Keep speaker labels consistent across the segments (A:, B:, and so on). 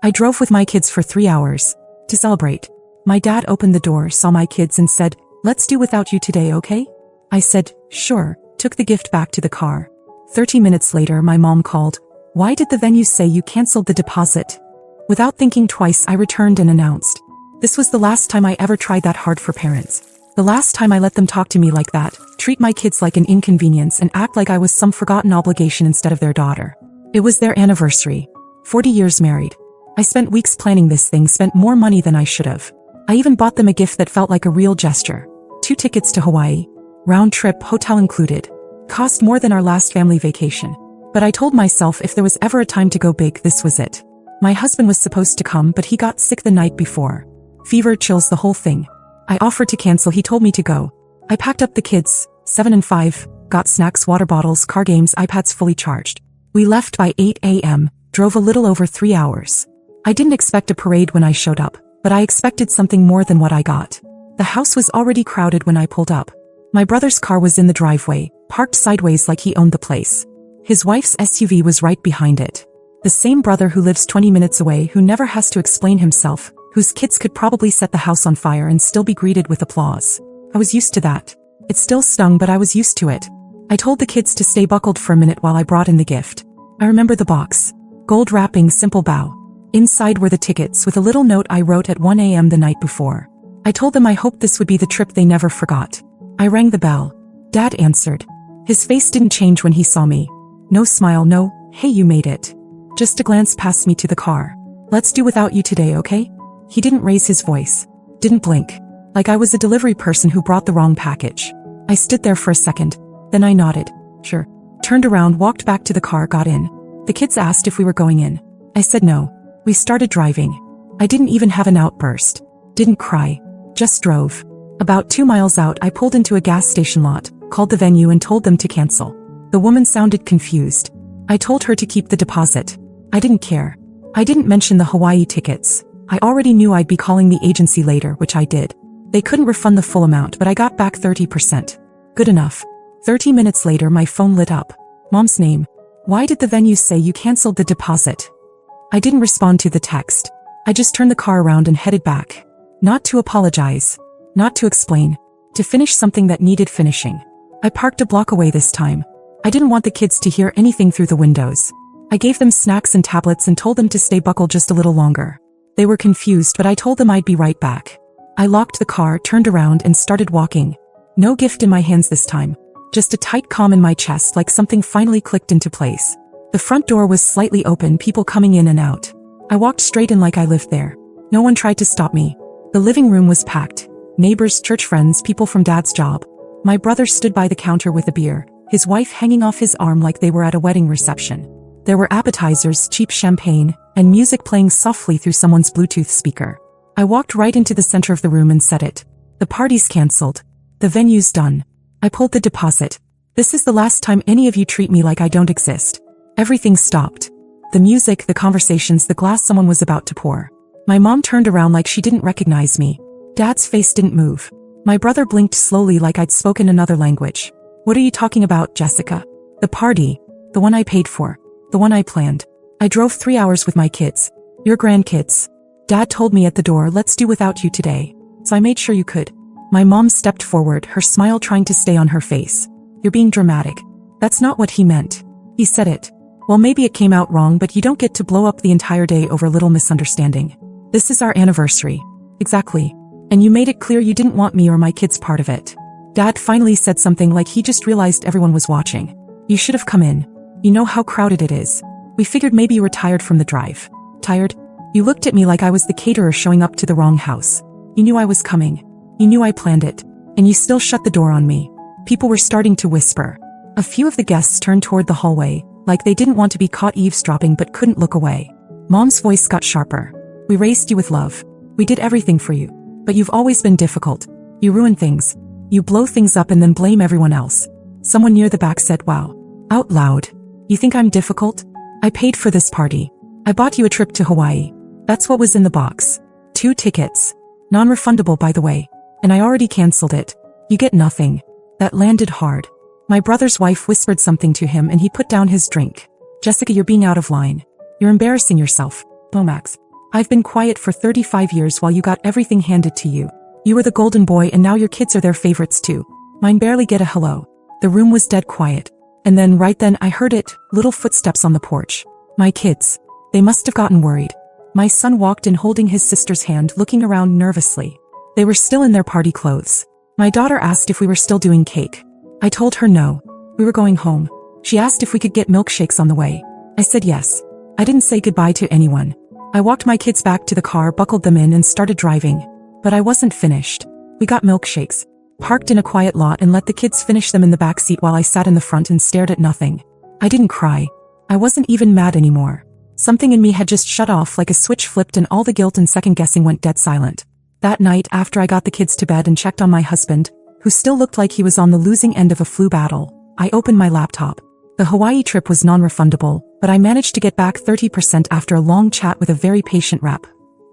A: I drove with my kids for 3 hours to celebrate. My dad opened the door, saw my kids and said, "Let's do without you today, okay?" I said, "Sure," took the gift back to the car. 30 minutes later, my mom called. "Why did the venue say you canceled the deposit?" Without thinking twice, I returned and announced. This was the last time I ever tried that hard for parents. The last time I let them talk to me like that, treat my kids like an inconvenience and act like I was some forgotten obligation instead of their daughter. It was their anniversary. 40 years married. I spent weeks planning this thing, spent more money than I should have. I even bought them a gift that felt like a real gesture. 2 tickets to Hawaii. Round trip, hotel included. Cost more than our last family vacation. But I told myself if there was ever a time to go big, this was it. My husband was supposed to come, but he got sick the night before. Fever, chills, the whole thing. I offered to cancel, he told me to go. I packed up the kids, 7 and 5, got snacks, water bottles, car games, iPads fully charged. We left by 8 a.m., drove a little over 3 hours. I didn't expect a parade when I showed up, but I expected something more than what I got. The house was already crowded when I pulled up. My brother's car was in the driveway, parked sideways like he owned the place. His wife's SUV was right behind it. The same brother who lives 20 minutes away, who never has to explain himself, whose kids could probably set the house on fire and still be greeted with applause. I was used to that. It still stung, but I was used to it. I told the kids to stay buckled for a minute while I brought in the gift. I remember the box. Gold wrapping, simple bow. Inside were the tickets with a little note I wrote at 1 a.m. the night before. I told them I hoped this would be the trip they never forgot. I rang the bell. Dad answered. His face didn't change when he saw me. No smile, no, "Hey, you made it." Just a glance past me to the car. "Let's do without you today, okay?" He didn't raise his voice. Didn't blink. Like I was a delivery person who brought the wrong package. I stood there for a second. Then I nodded. Sure. Turned around, walked back to the car, got in. The kids asked if we were going in. I said no. We started driving. I didn't even have an outburst. Didn't cry. Just drove. About 2 miles out, I pulled into a gas station lot, called the venue and told them to cancel. The woman sounded confused. I told her to keep the deposit. I didn't care. I didn't mention the Hawaii tickets. I already knew I'd be calling the agency later, which I did. They couldn't refund the full amount, but I got back 30%. Good enough. 30 minutes later, my phone lit up. Mom's name. "Why did the venue say you canceled the deposit?" I didn't respond to the text. I just turned the car around and headed back. Not to apologize. Not to explain. To finish something that needed finishing. I parked a block away this time. I didn't want the kids to hear anything through the windows. I gave them snacks and tablets and told them to stay buckled just a little longer. They were confused, but I told them I'd be right back. I locked the car, turned around and started walking. No gift in my hands this time. Just a tight calm in my chest, like something finally clicked into place. The front door was slightly open, people coming in and out. I walked straight in like I lived there. No one tried to stop me. The living room was packed. Neighbors, church friends, people from Dad's job. My brother stood by the counter with a beer, his wife hanging off his arm like they were at a wedding reception. There were appetizers, cheap champagne, and music playing softly through someone's Bluetooth speaker. I walked right into the center of the room and said it. "The party's canceled. The venue's done. I pulled the deposit. This is the last time any of you treat me like I don't exist." Everything stopped. The music, the conversations, the glass someone was about to pour. My mom turned around like she didn't recognize me. Dad's face didn't move. My brother blinked slowly like I'd spoken another language. "What are you talking about, Jessica?" "The party. The one I paid for. The one I planned. I drove 3 hours with my kids. Your grandkids. Dad told me at the door, let's do without you today. So I made sure you could." My mom stepped forward, her smile trying to stay on her face. "You're being dramatic. That's not what he meant. He said it. Well, maybe it came out wrong, but you don't get to blow up the entire day over a little misunderstanding. This is our anniversary." "Exactly. And you made it clear you didn't want me or my kids part of it." Dad finally said something like he just realized everyone was watching. "You should have come in. You know how crowded it is. We figured maybe you were tired from the drive." "Tired?" You looked at me like I was the caterer showing up to the wrong house. You knew I was coming. You knew I planned it. And you still shut the door on me. People were starting to whisper. A few of the guests turned toward the hallway, like they didn't want to be caught eavesdropping but couldn't look away. Mom's voice got sharper. "We raised you with love. We did everything for you. But you've always been difficult. You ruin things. You blow things up and then blame everyone else." Someone near the back said, "Wow." Out loud. "You think I'm difficult? I paid for this party. I bought you a trip to Hawaii. That's what was in the box. 2 tickets. Non-refundable, by the way. And I already canceled it. You get nothing." That landed hard. My brother's wife whispered something to him and he put down his drink. "Jessica, you're being out of line. You're embarrassing yourself." "Lomax." I've been quiet for 35 years while you got everything handed to you. You were the golden boy and now your kids are their favorites too. Mine barely get a hello. The room was dead quiet. And then right then I heard it, little footsteps on the porch. My kids. They must have gotten worried. My son walked in holding his sister's hand, looking around nervously. They were still in their party clothes. My daughter asked if we were still doing cake. I told her no. We were going home. She asked if we could get milkshakes on the way. I said yes. I didn't say goodbye to anyone. I walked my kids back to the car, buckled them in and started driving. But I wasn't finished. We got milkshakes, parked in a quiet lot and let the kids finish them in the back seat while I sat in the front and stared at nothing. I didn't cry. I wasn't even mad anymore. Something in me had just shut off like a switch flipped and all the guilt and second guessing went dead silent. That night, after I got the kids to bed and checked on my husband, who still looked like he was on the losing end of a flu battle, I opened my laptop. The Hawaii trip was non-refundable, but I managed to get back 30% after a long chat with a very patient rep.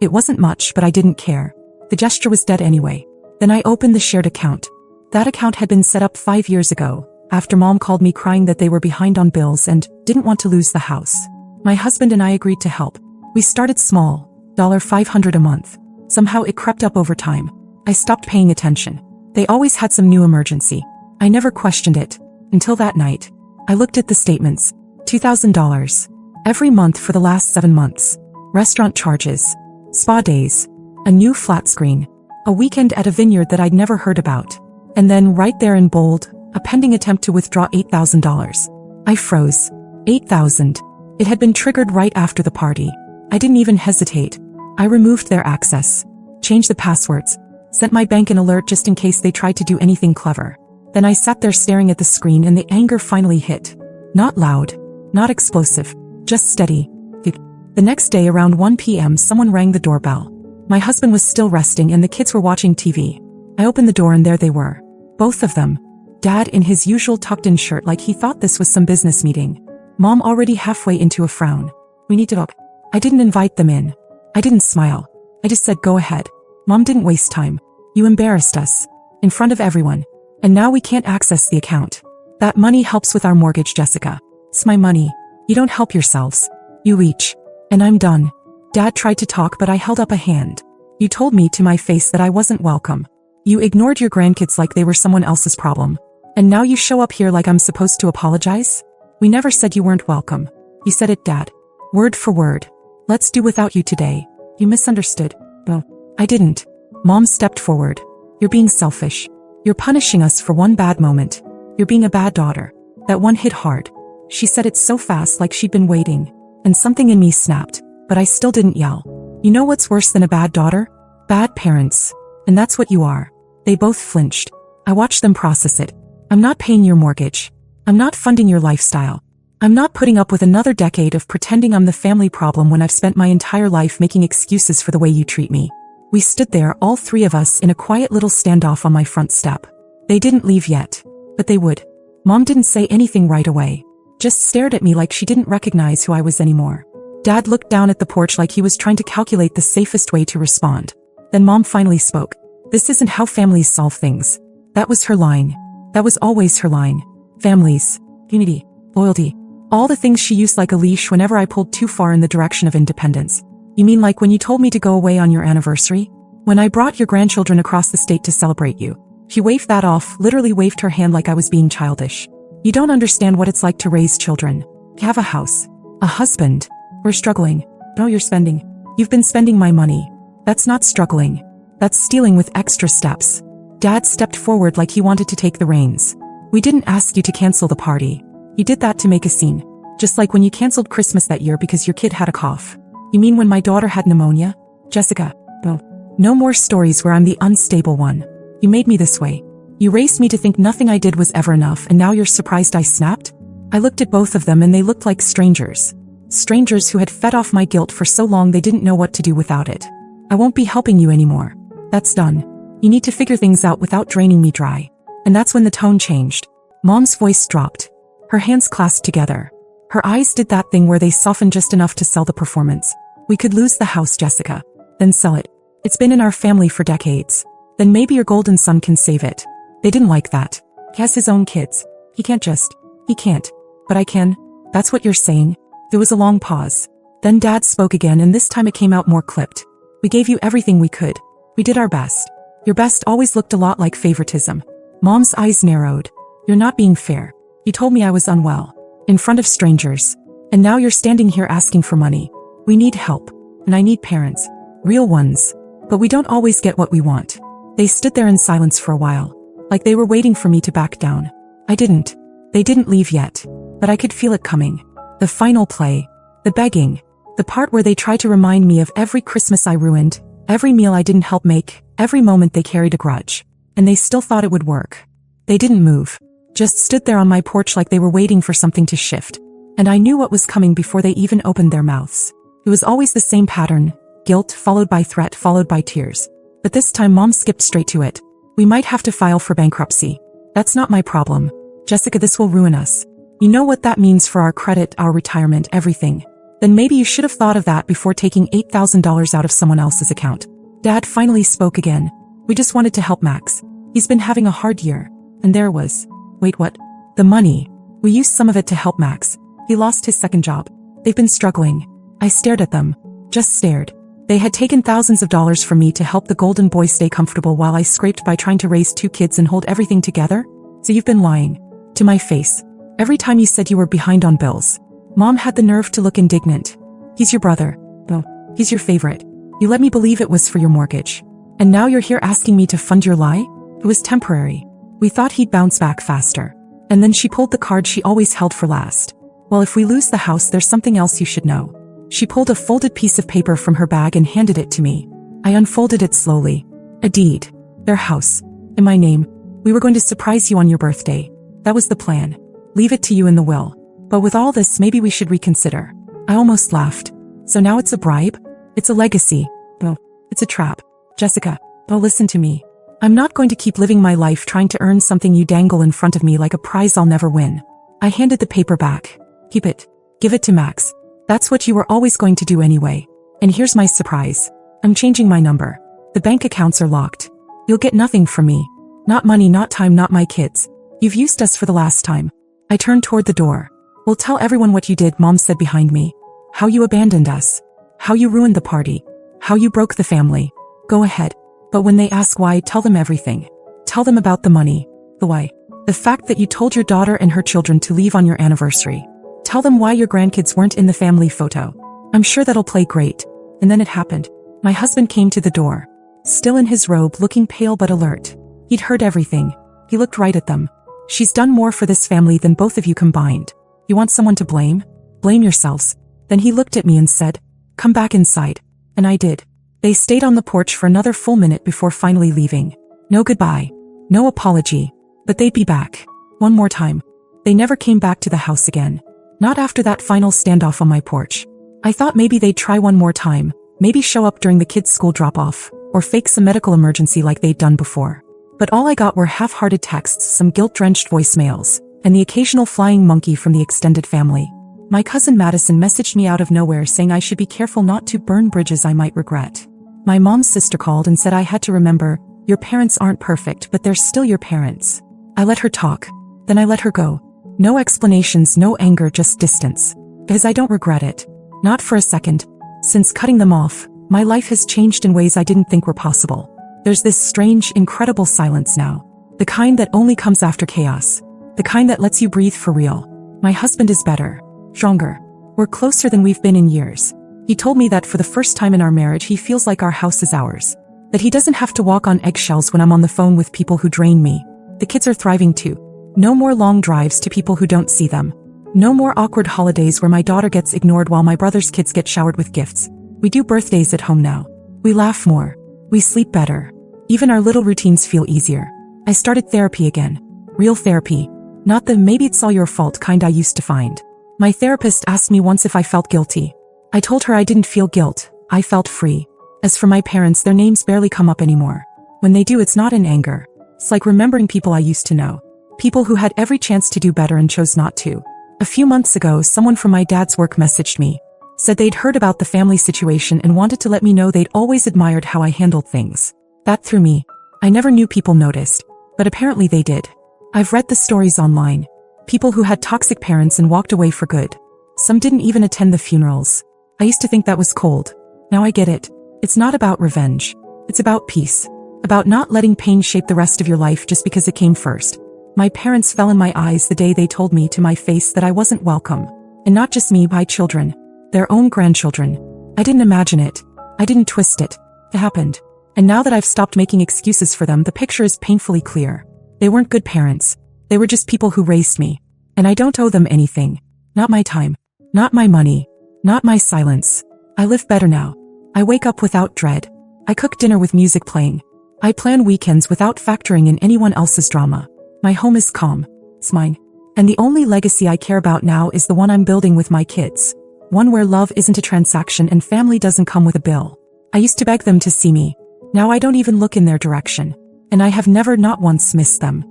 A: It wasn't much, but I didn't care. The gesture was dead anyway. Then I opened the shared account. That account had been set up 5 years ago, after Mom called me crying that they were behind on bills and didn't want to lose the house. My husband and I agreed to help. We started small, $500 a month. Somehow it crept up over time. I stopped paying attention. They always had some new emergency. I never questioned it. Until that night. I looked at the statements. $2,000. Every month for the last 7 months. Restaurant charges. Spa days. A new flat screen. A weekend at a vineyard that I'd never heard about. And then right there in bold, a pending attempt to withdraw $8,000. I froze. $8,000. It had been triggered right after the party. I didn't even hesitate. I removed their access. Changed the passwords. Sent my bank an alert just in case they tried to do anything clever. Then I sat there staring at the screen and the anger finally hit. Not loud. Not explosive. Just steady. The next day around 1 p.m. someone rang the doorbell. My husband was still resting and the kids were watching TV. I opened the door and there they were. Both of them. Dad in his usual tucked-in shirt like he thought this was some business meeting. Mom already halfway into a frown. We need to talk. I didn't invite them in. I didn't smile. I just said go ahead. Mom didn't waste time. You embarrassed us. In front of everyone. And now we can't access the account. That money helps with our mortgage, Jessica. It's my money. You don't help yourselves. You each. And I'm done. Dad tried to talk but I held up a hand. You told me to my face that I wasn't welcome. You ignored your grandkids like they were someone else's problem. And now you show up here like I'm supposed to apologize? We never said you weren't welcome. You said it, Dad. Word for word. Let's do without you today. You misunderstood. No, I didn't. Mom stepped forward. You're being selfish. You're punishing us for one bad moment. You're being a bad daughter. That one hit hard. She said it so fast like she'd been waiting. And something in me snapped. But I still didn't yell. You know what's worse than a bad daughter? Bad parents. And that's what you are. They both flinched. I watched them process it. I'm not paying your mortgage. I'm not funding your lifestyle. I'm not putting up with another decade of pretending I'm the family problem when I've spent my entire life making excuses for the way you treat me. We stood there, all three of us, in a quiet little standoff on my front step. They didn't leave yet. But they would. Mom didn't say anything right away. Just stared at me like she didn't recognize who I was anymore. Dad looked down at the porch like he was trying to calculate the safest way to respond. Then Mom finally spoke. This isn't how families solve things. That was her line. That was always her line. Families. Unity. Loyalty. All the things she used like a leash whenever I pulled too far in the direction of independence. You mean like when you told me to go away on your anniversary? When I brought your grandchildren across the state to celebrate you? She waved that off, literally waved her hand like I was being childish. You don't understand what it's like to raise children. Have a house. A husband. We're struggling. No, you're spending. You've been spending my money. That's not struggling. That's stealing with extra steps. Dad stepped forward like he wanted to take the reins. We didn't ask you to cancel the party. You did that to make a scene. Just like when you canceled Christmas that year because your kid had a cough. You mean when my daughter had pneumonia? Jessica, no. No more stories where I'm the unstable one. You made me this way. You raised me to think nothing I did was ever enough and now you're surprised I snapped? I looked at both of them and they looked like strangers. Strangers who had fed off my guilt for so long they didn't know what to do without it. I won't be helping you anymore. That's done. You need to figure things out without draining me dry. And that's when the tone changed. Mom's voice dropped. Her hands clasped together. Her eyes did that thing where they softened just enough to sell the performance. We could lose the house, Jessica. Then sell it. It's been in our family for decades. Then maybe your golden son can save it. They didn't like that. He has his own kids. He can't. But I can. That's what you're saying? There was a long pause. Then Dad spoke again, and this time it came out more clipped. We gave you everything we could. We did our best. Your best always looked a lot like favoritism. Mom's eyes narrowed. You're not being fair. You told me I was unwell. In front of strangers. And now you're standing here asking for money. We need help. And I need parents. Real ones. But we don't always get what we want. They stood there in silence for a while. Like they were waiting for me to back down. I didn't. They didn't leave yet. But I could feel it coming. The final play. The begging. The part where they tried to remind me of every Christmas I ruined, every meal I didn't help make, every moment they carried a grudge. And they still thought it would work. They didn't move. Just stood there on my porch like they were waiting for something to shift. And I knew what was coming before they even opened their mouths. It was always the same pattern. Guilt, followed by threat, followed by tears. But this time Mom skipped straight to it. We might have to file for bankruptcy. That's not my problem. Jessica, this will ruin us. You know what that means for our credit, our retirement, everything. Then maybe you should have thought of that before taking $8,000 out of someone else's account. Dad finally spoke again. We just wanted to help Max. He's been having a hard year. And there was... Wait, what? The money. We used some of it to help Max. He lost his second job. They've been struggling. I stared at them. Just stared. They had taken thousands of dollars from me to help the golden boy stay comfortable while I scraped by trying to raise 2 kids and hold everything together? So you've been lying. To my face. Every time you said you were behind on bills. Mom had the nerve to look indignant. He's your brother. No, he's your favorite. You let me believe it was for your mortgage. And now you're here asking me to fund your lie? It was temporary. We thought he'd bounce back faster. And then she pulled the card she always held for last. Well, if we lose the house, there's something else you should know. She pulled a folded piece of paper from her bag and handed it to me. I unfolded it slowly. A deed. Their house. In my name. We were going to surprise you on your birthday. That was the plan. Leave it to you in the will. But with all this, maybe we should reconsider. I almost laughed. So now it's a bribe? It's a legacy. Oh, it's a trap. Jessica, oh, listen to me. I'm not going to keep living my life trying to earn something you dangle in front of me like a prize I'll never win. I handed the paper back. Keep it. Give it to Max. That's what you were always going to do anyway. And here's my surprise. I'm changing my number. The bank accounts are locked. You'll get nothing from me. Not money, not time, not my kids. You've used us for the last time. I turned toward the door. We'll tell everyone what you did, Mom said behind me. How you abandoned us. How you ruined the party. How you broke the family. Go ahead. But when they ask why, tell them everything. Tell them about the money. The why. The fact that you told your daughter and her children to leave on your anniversary. Tell them why your grandkids weren't in the family photo. I'm sure that'll play great. And then it happened. My husband came to the door. Still in his robe, looking pale but alert. He'd heard everything. He looked right at them. She's done more for this family than both of you combined. You want someone to blame? Blame yourselves. Then he looked at me and said, come back inside. And I did. They stayed on the porch for another full minute before finally leaving. No goodbye. No apology. But they'd be back. One more time. They never came back to the house again. Not after that final standoff on my porch. I thought maybe they'd try one more time. Maybe show up during the kids' school drop-off. Or fake some medical emergency like they'd done before. But all I got were half-hearted texts, some guilt-drenched voicemails, and the occasional flying monkey from the extended family. My cousin Madison messaged me out of nowhere saying I should be careful not to burn bridges I might regret. My mom's sister called and said I had to remember, your parents aren't perfect, but they're still your parents. I let her talk. Then I let her go. No explanations, no anger, just distance. Because I don't regret it. Not for a second. Since cutting them off, my life has changed in ways I didn't think were possible. There's this strange, incredible silence now. The kind that only comes after chaos. The kind that lets you breathe for real. My husband is better. Stronger. We're closer than we've been in years. He told me that for the first time in our marriage he feels like our house is ours. That he doesn't have to walk on eggshells when I'm on the phone with people who drain me. The kids are thriving too. No more long drives to people who don't see them. No more awkward holidays where my daughter gets ignored while my brother's kids get showered with gifts. We do birthdays at home now. We laugh more. We sleep better. Even our little routines feel easier. I started therapy again. Real therapy. Not the maybe it's all your fault kind I used to find. My therapist asked me once if I felt guilty. I told her I didn't feel guilt. I felt free. As for my parents, their names barely come up anymore. When they do, it's not in anger. It's like remembering people I used to know. People who had every chance to do better and chose not to. A few months ago, someone from my dad's work messaged me. Said they'd heard about the family situation and wanted to let me know they'd always admired how I handled things. That threw me. I never knew people noticed. But apparently they did. I've read the stories online. People who had toxic parents and walked away for good. Some didn't even attend the funerals. I used to think that was cold. Now I get it. It's not about revenge. It's about peace. About not letting pain shape the rest of your life just because it came first. My parents fell in my eyes the day they told me to my face that I wasn't welcome. And not just me, my children. Their own grandchildren. I didn't imagine it. I didn't twist it. It happened. And now that I've stopped making excuses for them, the picture is painfully clear. They weren't good parents. They were just people who raised me. And I don't owe them anything. Not my time. Not my money. Not my silence. I live better now. I wake up without dread. I cook dinner with music playing. I plan weekends without factoring in anyone else's drama. My home is calm. It's mine. And the only legacy I care about now is the one I'm building with my kids. One where love isn't a transaction and family doesn't come with a bill. I used to beg them to see me. Now I don't even look in their direction. And I have never not once missed them.